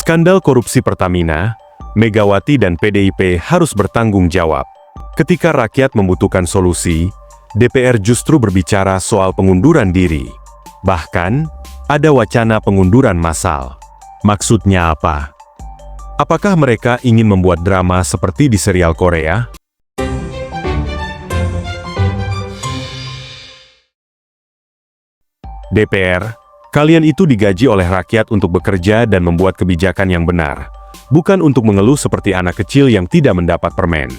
Skandal korupsi Pertamina, Megawati dan PDIP harus bertanggung jawab. Ketika rakyat membutuhkan solusi, DPR justru berbicara soal pengunduran diri. Bahkan, ada wacana pengunduran massal. Maksudnya apa? Apakah mereka ingin membuat drama seperti di serial Korea? DPR, kalian itu digaji oleh rakyat untuk bekerja dan membuat kebijakan yang benar, bukan untuk mengeluh seperti anak kecil yang tidak mendapat permen.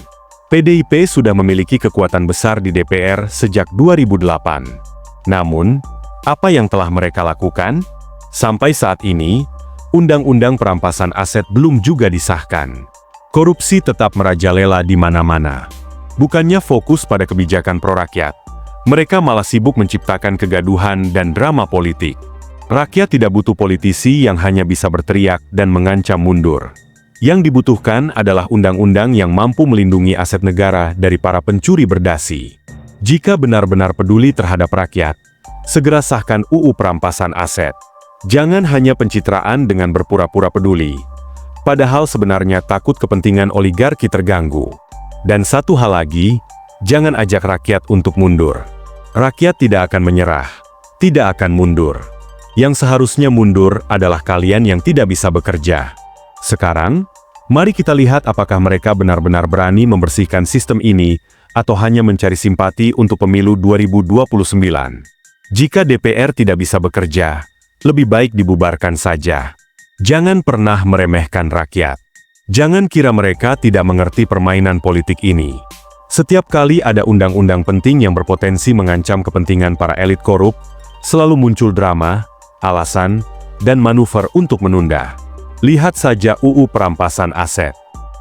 PDIP sudah memiliki kekuatan besar di DPR sejak 2008. Namun, apa yang telah mereka lakukan? Sampai saat ini, Undang-Undang Perampasan Aset belum juga disahkan. Korupsi tetap merajalela di mana-mana. Bukannya fokus pada kebijakan pro-rakyat, mereka malah sibuk menciptakan kegaduhan dan drama politik. Rakyat tidak butuh politisi yang hanya bisa berteriak dan mengancam mundur. Yang dibutuhkan adalah undang-undang yang mampu melindungi aset negara dari para pencuri berdasi. Jika benar-benar peduli terhadap rakyat, segera sahkan UU Perampasan Aset. Jangan hanya pencitraan dengan berpura-pura peduli, padahal sebenarnya takut kepentingan oligarki terganggu. Dan satu hal lagi, jangan ajak rakyat untuk mundur. Rakyat tidak akan menyerah, tidak akan mundur. Yang seharusnya mundur adalah kalian yang tidak bisa bekerja. Sekarang, mari kita lihat apakah mereka benar-benar berani membersihkan sistem ini, atau hanya mencari simpati untuk pemilu 2029. Jika DPR tidak bisa bekerja, lebih baik dibubarkan saja. Jangan pernah meremehkan rakyat. Jangan kira mereka tidak mengerti permainan politik ini. Setiap kali ada undang-undang penting yang berpotensi mengancam kepentingan para elit korup, selalu muncul drama, alasan, dan manuver untuk menunda. Lihat saja UU Perampasan Aset.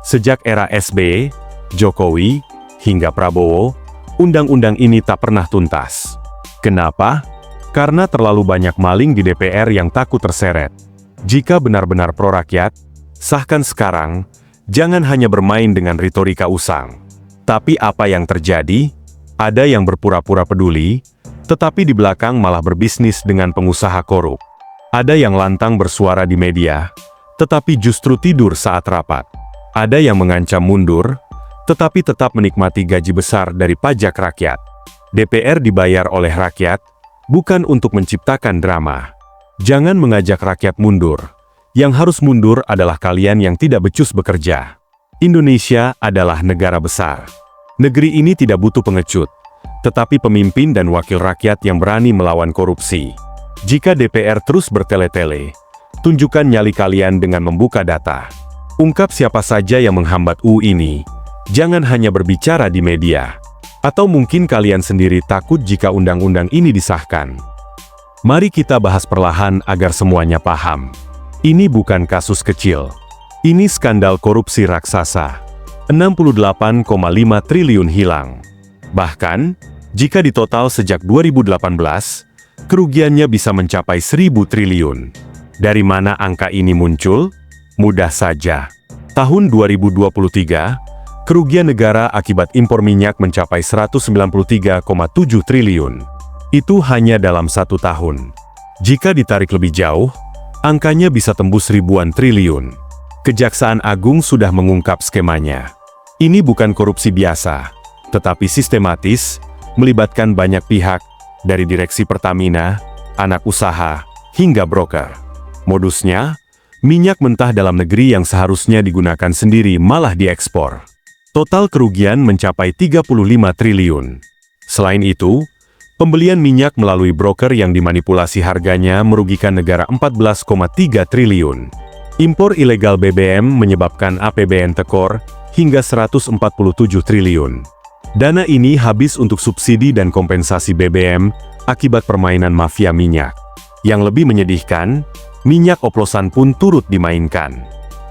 Sejak era SBY, Jokowi, hingga Prabowo, undang-undang ini tak pernah tuntas. Kenapa? Karena terlalu banyak maling di DPR yang takut terseret. Jika benar-benar pro-rakyat, sahkan sekarang, jangan hanya bermain dengan retorika usang. Tapi apa yang terjadi? Ada yang berpura-pura peduli, tetapi di belakang malah berbisnis dengan pengusaha korup. Ada yang lantang bersuara di media, tetapi justru tidur saat rapat. Ada yang mengancam mundur, tetapi tetap menikmati gaji besar dari pajak rakyat. DPR dibayar oleh rakyat, bukan untuk menciptakan drama. Jangan mengajak rakyat mundur. Yang harus mundur adalah kalian yang tidak becus bekerja. Indonesia adalah negara besar. Negeri ini tidak butuh pengecut, tetapi pemimpin dan wakil rakyat yang berani melawan korupsi. Jika DPR terus bertele-tele, tunjukkan nyali kalian dengan membuka data. Ungkap siapa saja yang menghambat UU ini. Jangan hanya berbicara di media. Atau mungkin kalian sendiri takut jika undang-undang ini disahkan. Mari kita bahas perlahan agar semuanya paham. Ini bukan kasus kecil. Ini skandal korupsi raksasa. 68,5 triliun hilang. Bahkan, jika ditotal sejak 2018, kerugiannya bisa mencapai 1.000 triliun. Dari mana angka ini muncul? Mudah saja. Tahun 2023, kerugian negara akibat impor minyak mencapai 193,7 triliun. Itu hanya dalam 1 tahun. Jika ditarik lebih jauh, angkanya bisa tembus ribuan triliun. Kejaksaan Agung sudah mengungkap skemanya. Ini bukan korupsi biasa, tetapi sistematis, melibatkan banyak pihak, dari direksi Pertamina, anak usaha, hingga broker. Modusnya, minyak mentah dalam negeri yang seharusnya digunakan sendiri malah diekspor. Total kerugian mencapai 35 triliun. Selain itu, pembelian minyak melalui broker yang dimanipulasi harganya merugikan negara 14,3 triliun. Impor ilegal BBM menyebabkan APBN tekor hingga 147 triliun. Dana ini habis untuk subsidi dan kompensasi BBM akibat permainan mafia minyak. Yang lebih menyedihkan, minyak oplosan pun turut dimainkan.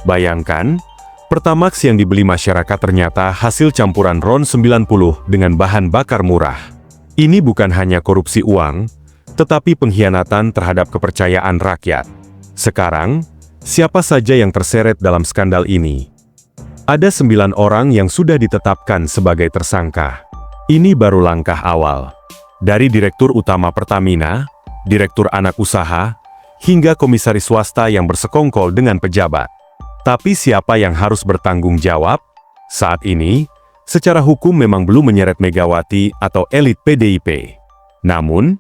Bayangkan, Pertamax yang dibeli masyarakat ternyata hasil campuran RON 90 dengan bahan bakar murah. Ini bukan hanya korupsi uang, tetapi pengkhianatan terhadap kepercayaan rakyat. Sekarang, siapa saja yang terseret dalam skandal ini? Ada 9 orang yang sudah ditetapkan sebagai tersangka. Ini baru langkah awal. Dari Direktur Utama Pertamina, Direktur Anak Usaha, hingga komisaris swasta yang bersekongkol dengan pejabat. Tapi siapa yang harus bertanggung jawab? Saat ini, secara hukum memang belum menyeret Megawati atau elit PDIP. Namun,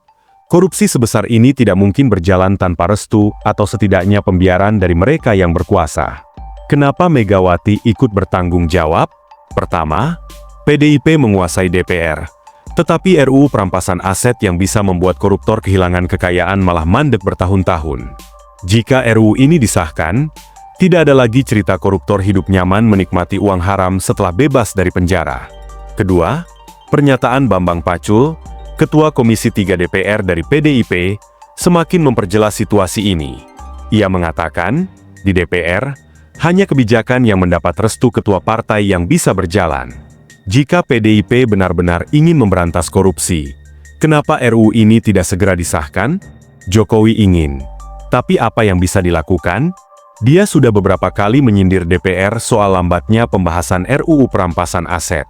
korupsi sebesar ini tidak mungkin berjalan tanpa restu atau setidaknya pembiaran dari mereka yang berkuasa. Kenapa Megawati ikut bertanggung jawab? Pertama, PDIP menguasai DPR. Tetapi RUU perampasan aset yang bisa membuat koruptor kehilangan kekayaan malah mandek bertahun-tahun. Jika RUU ini disahkan, tidak ada lagi cerita koruptor hidup nyaman menikmati uang haram setelah bebas dari penjara. Kedua, pernyataan Bambang Pacul, Ketua Komisi 3 DPR dari PDIP, semakin memperjelas situasi ini. Ia mengatakan, di DPR, hanya kebijakan yang mendapat restu ketua partai yang bisa berjalan. Jika PDIP benar-benar ingin memberantas korupsi, kenapa RUU ini tidak segera disahkan? Jokowi ingin. Tapi apa yang bisa dilakukan? Dia sudah beberapa kali menyindir DPR soal lambatnya pembahasan RUU perampasan aset.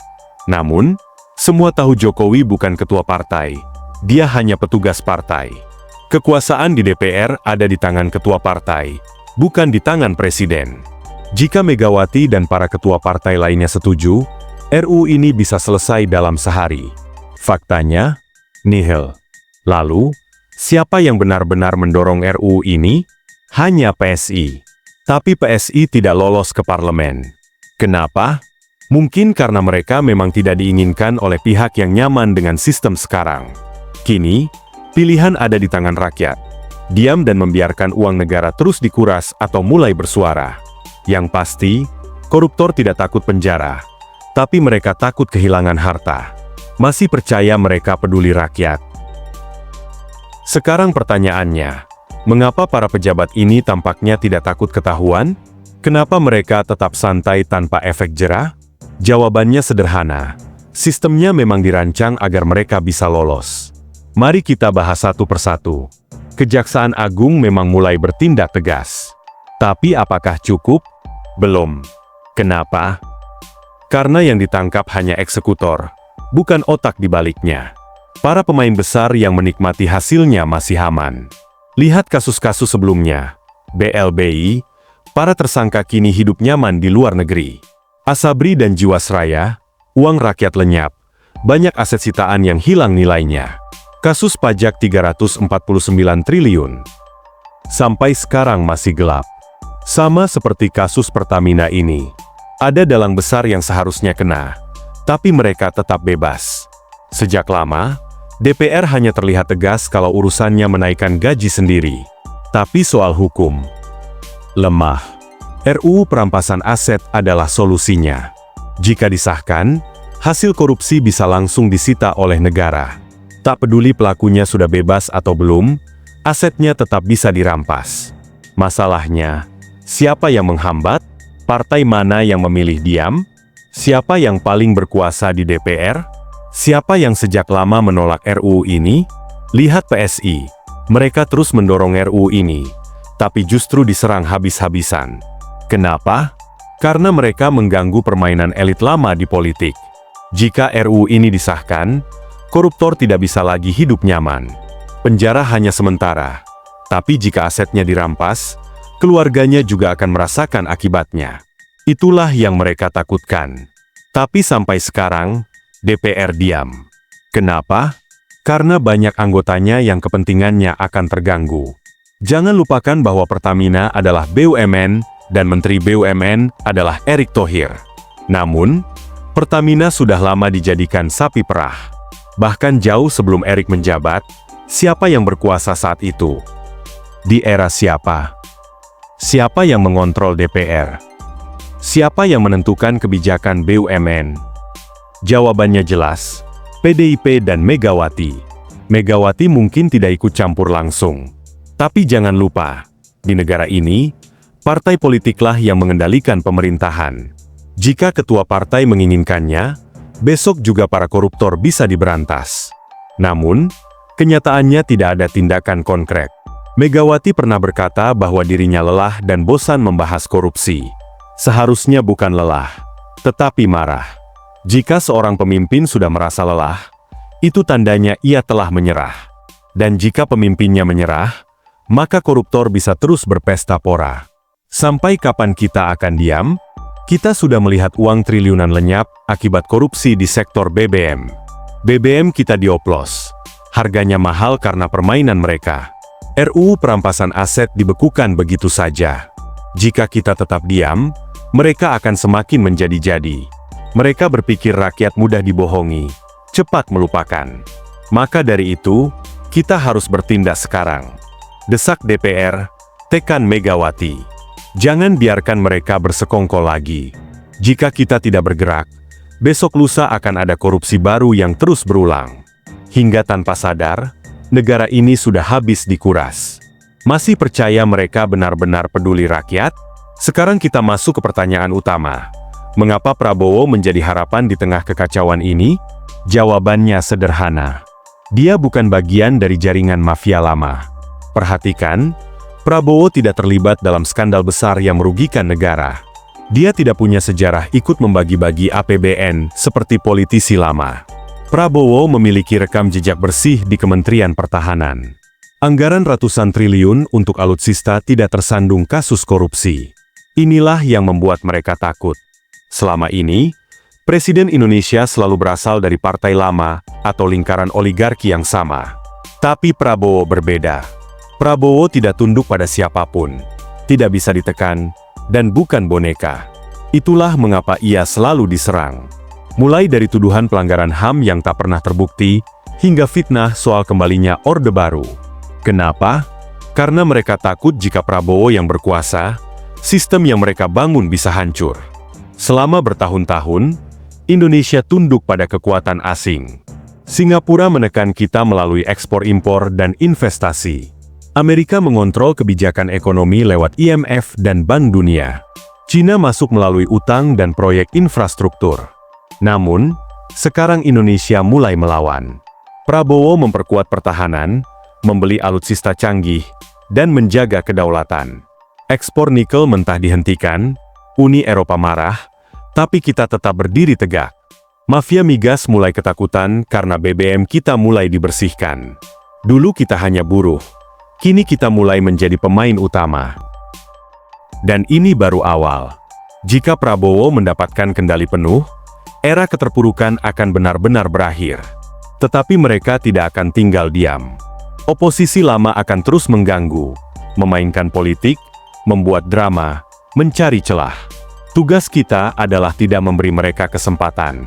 Namun, semua tahu Jokowi bukan ketua partai. Dia hanya petugas partai. Kekuasaan di DPR ada di tangan ketua partai, bukan di tangan presiden. Jika Megawati dan para ketua partai lainnya setuju, RUU ini bisa selesai dalam sehari. Faktanya, nihil. Lalu, siapa yang benar-benar mendorong RUU ini? Hanya PSI. Tapi PSI tidak lolos ke parlemen. Kenapa? Mungkin karena mereka memang tidak diinginkan oleh pihak yang nyaman dengan sistem sekarang. Kini, pilihan ada di tangan rakyat. Diam dan membiarkan uang negara terus dikuras atau mulai bersuara. Yang pasti, koruptor tidak takut penjara, tapi mereka takut kehilangan harta. Masih percaya mereka peduli rakyat. Sekarang pertanyaannya, mengapa para pejabat ini tampaknya tidak takut ketahuan? Kenapa mereka tetap santai tanpa efek jera? Jawabannya sederhana, sistemnya memang dirancang agar mereka bisa lolos. Mari kita bahas satu persatu. Kejaksaan Agung memang mulai bertindak tegas. Tapi apakah cukup? Belum. Kenapa? Karena yang ditangkap hanya eksekutor, bukan otak di baliknya. Para pemain besar yang menikmati hasilnya masih aman. Lihat kasus-kasus sebelumnya. BLBI, para tersangka kini hidup nyaman di luar negeri. Asabri dan Jiwasraya, uang rakyat lenyap, banyak aset sitaan yang hilang nilainya. Kasus pajak 349 triliun. Sampai sekarang masih gelap. Sama seperti kasus Pertamina ini. Ada dalang besar yang seharusnya kena, tapi mereka tetap bebas. Sejak lama, DPR hanya terlihat tegas kalau urusannya menaikkan gaji sendiri. Tapi soal hukum, lemah. RUU perampasan aset adalah solusinya. Jika disahkan, hasil korupsi bisa langsung disita oleh negara. Tak peduli pelakunya sudah bebas atau belum, asetnya tetap bisa dirampas. Masalahnya, siapa yang menghambat? Partai mana yang memilih diam? Siapa yang paling berkuasa di DPR? Siapa yang sejak lama menolak RUU ini? Lihat PSI. Mereka terus mendorong RUU ini, tapi justru diserang habis-habisan. Kenapa? Karena mereka mengganggu permainan elit lama di politik. Jika RUU ini disahkan, koruptor tidak bisa lagi hidup nyaman. Penjara hanya sementara. Tapi jika asetnya dirampas, keluarganya juga akan merasakan akibatnya. Itulah yang mereka takutkan. Tapi sampai sekarang, DPR diam. Kenapa? Karena banyak anggotanya yang kepentingannya akan terganggu. Jangan lupakan bahwa Pertamina adalah BUMN, dan Menteri BUMN adalah Erick Thohir. Namun, Pertamina sudah lama dijadikan sapi perah. Bahkan jauh sebelum Erick menjabat, siapa yang berkuasa saat itu? Di era siapa? Siapa yang mengontrol DPR? Siapa yang menentukan kebijakan BUMN? Jawabannya jelas, PDIP dan Megawati. Megawati mungkin tidak ikut campur langsung. Tapi jangan lupa, di negara ini, partai politiklah yang mengendalikan pemerintahan. Jika ketua partai menginginkannya, besok juga para koruptor bisa diberantas. Namun, kenyataannya tidak ada tindakan konkret. Megawati pernah berkata bahwa dirinya lelah dan bosan membahas korupsi. Seharusnya bukan lelah, tetapi marah. Jika seorang pemimpin sudah merasa lelah, itu tandanya ia telah menyerah. Dan jika pemimpinnya menyerah, maka koruptor bisa terus berpesta pora. Sampai kapan kita akan diam? Kita sudah melihat uang triliunan lenyap akibat korupsi di sektor BBM. BBM kita dioplos. Harganya mahal karena permainan mereka. RUU perampasan aset dibekukan begitu saja. Jika kita tetap diam, mereka akan semakin menjadi-jadi. Mereka berpikir rakyat mudah dibohongi, cepat melupakan. Maka dari itu, kita harus bertindak sekarang. Desak DPR, tekan Megawati. Jangan biarkan mereka bersekongkol lagi. Jika kita tidak bergerak, besok lusa akan ada korupsi baru yang terus berulang. Hingga tanpa sadar, negara ini sudah habis dikuras. Masih percaya mereka benar-benar peduli rakyat? Sekarang kita masuk ke pertanyaan utama. Mengapa Prabowo menjadi harapan di tengah kekacauan ini? Jawabannya sederhana. Dia bukan bagian dari jaringan mafia lama. Perhatikan, Prabowo tidak terlibat dalam skandal besar yang merugikan negara. Dia tidak punya sejarah ikut membagi-bagi APBN seperti politisi lama. Prabowo memiliki rekam jejak bersih di Kementerian Pertahanan. Anggaran ratusan triliun untuk alutsista tidak tersandung kasus korupsi. Inilah yang membuat mereka takut. Selama ini, Presiden Indonesia selalu berasal dari partai lama atau lingkaran oligarki yang sama. Tapi Prabowo berbeda. Prabowo tidak tunduk pada siapapun, tidak bisa ditekan, dan bukan boneka. Itulah mengapa ia selalu diserang. Mulai dari tuduhan pelanggaran HAM yang tak pernah terbukti, hingga fitnah soal kembalinya Orde Baru. Kenapa? Karena mereka takut jika Prabowo yang berkuasa, sistem yang mereka bangun bisa hancur. Selama bertahun-tahun, Indonesia tunduk pada kekuatan asing. Singapura menekan kita melalui ekspor-impor dan investasi. Amerika mengontrol kebijakan ekonomi lewat IMF dan Bank Dunia. Cina masuk melalui utang dan proyek infrastruktur. Namun, sekarang Indonesia mulai melawan. Prabowo memperkuat pertahanan, membeli alutsista canggih, dan menjaga kedaulatan. Ekspor nikel mentah dihentikan, Uni Eropa marah, tapi kita tetap berdiri tegak. Mafia migas mulai ketakutan karena BBM kita mulai dibersihkan. Dulu kita hanya buruh, kini kita mulai menjadi pemain utama. Dan ini baru awal. Jika Prabowo mendapatkan kendali penuh, era keterpurukan akan benar-benar berakhir. Tetapi mereka tidak akan tinggal diam. Oposisi lama akan terus mengganggu, memainkan politik, membuat drama, mencari celah. Tugas kita adalah tidak memberi mereka kesempatan.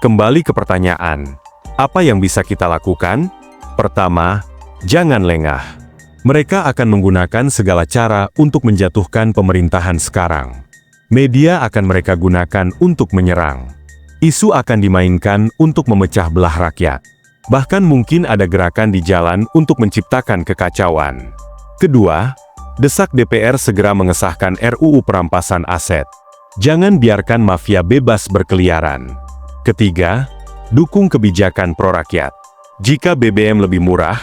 Kembali ke pertanyaan, apa yang bisa kita lakukan? Pertama, jangan lengah. Mereka akan menggunakan segala cara untuk menjatuhkan pemerintahan sekarang. Media akan mereka gunakan untuk menyerang. Isu akan dimainkan untuk memecah belah rakyat. Bahkan mungkin ada gerakan di jalan untuk menciptakan kekacauan. Kedua, desak DPR segera mengesahkan RUU perampasan aset. Jangan biarkan mafia bebas berkeliaran. Ketiga, dukung kebijakan pro-rakyat. Jika BBM lebih murah,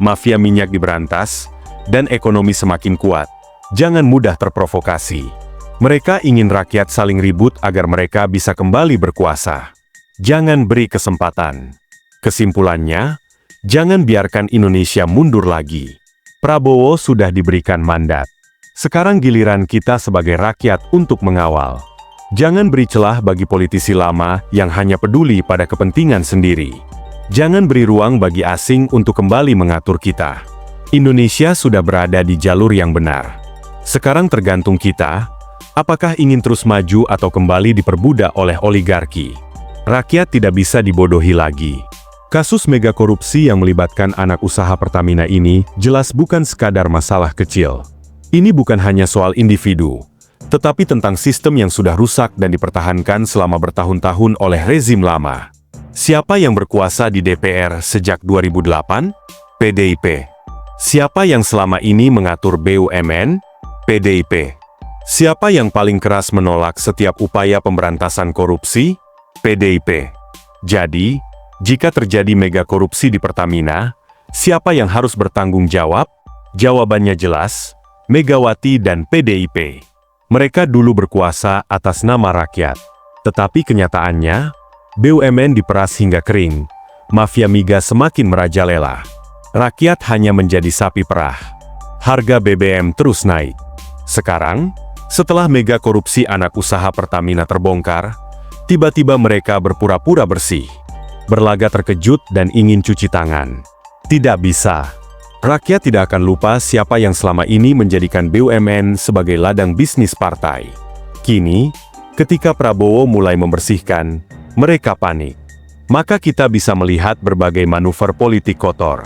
mafia minyak diberantas, dan ekonomi semakin kuat, jangan mudah terprovokasi. Mereka ingin rakyat saling ribut agar mereka bisa kembali berkuasa. Jangan beri kesempatan. Kesimpulannya, jangan biarkan Indonesia mundur lagi. Prabowo sudah diberikan mandat. Sekarang giliran kita sebagai rakyat untuk mengawal. Jangan beri celah bagi politisi lama yang hanya peduli pada kepentingan sendiri. Jangan beri ruang bagi asing untuk kembali mengatur kita. Indonesia sudah berada di jalur yang benar. Sekarang tergantung kita, apakah ingin terus maju atau kembali diperbudak oleh oligarki. Rakyat tidak bisa dibodohi lagi. Kasus mega korupsi yang melibatkan anak usaha Pertamina ini jelas bukan sekadar masalah kecil. Ini bukan hanya soal individu, tetapi tentang sistem yang sudah rusak dan dipertahankan selama bertahun-tahun oleh rezim lama. Siapa yang berkuasa di DPR sejak 2008? PDIP. Siapa yang selama ini mengatur BUMN? PDIP. Siapa yang paling keras menolak setiap upaya pemberantasan korupsi? PDIP. Jadi, jika terjadi mega korupsi di Pertamina, siapa yang harus bertanggung jawab? Jawabannya jelas, Megawati dan PDIP. Mereka dulu berkuasa atas nama rakyat. Tetapi kenyataannya, BUMN diperas hingga kering, mafia migas semakin merajalela. Rakyat hanya menjadi sapi perah. harga BBM terus naik. Sekarang, setelah mega korupsi anak usaha Pertamina terbongkar, tiba-tiba mereka berpura-pura bersih, berlagak terkejut dan ingin cuci tangan. Tidak bisa. Rakyat tidak akan lupa siapa yang selama ini menjadikan BUMN sebagai ladang bisnis partai. Kini, ketika Prabowo mulai membersihkan, mereka panik. Maka kita bisa melihat berbagai manuver politik kotor.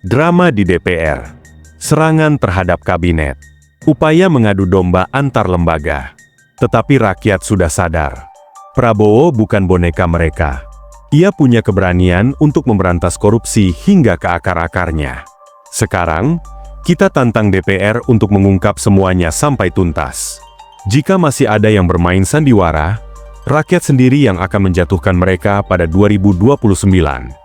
Drama di DPR, serangan terhadap kabinet, upaya mengadu domba antar lembaga. Tetapi rakyat sudah sadar. Prabowo bukan boneka mereka. Ia punya keberanian untuk memberantas korupsi hingga ke akar-akarnya. Sekarang, kita tantang DPR untuk mengungkap semuanya sampai tuntas. Jika masih ada yang bermain sandiwara, rakyat sendiri yang akan menjatuhkan mereka pada 2029.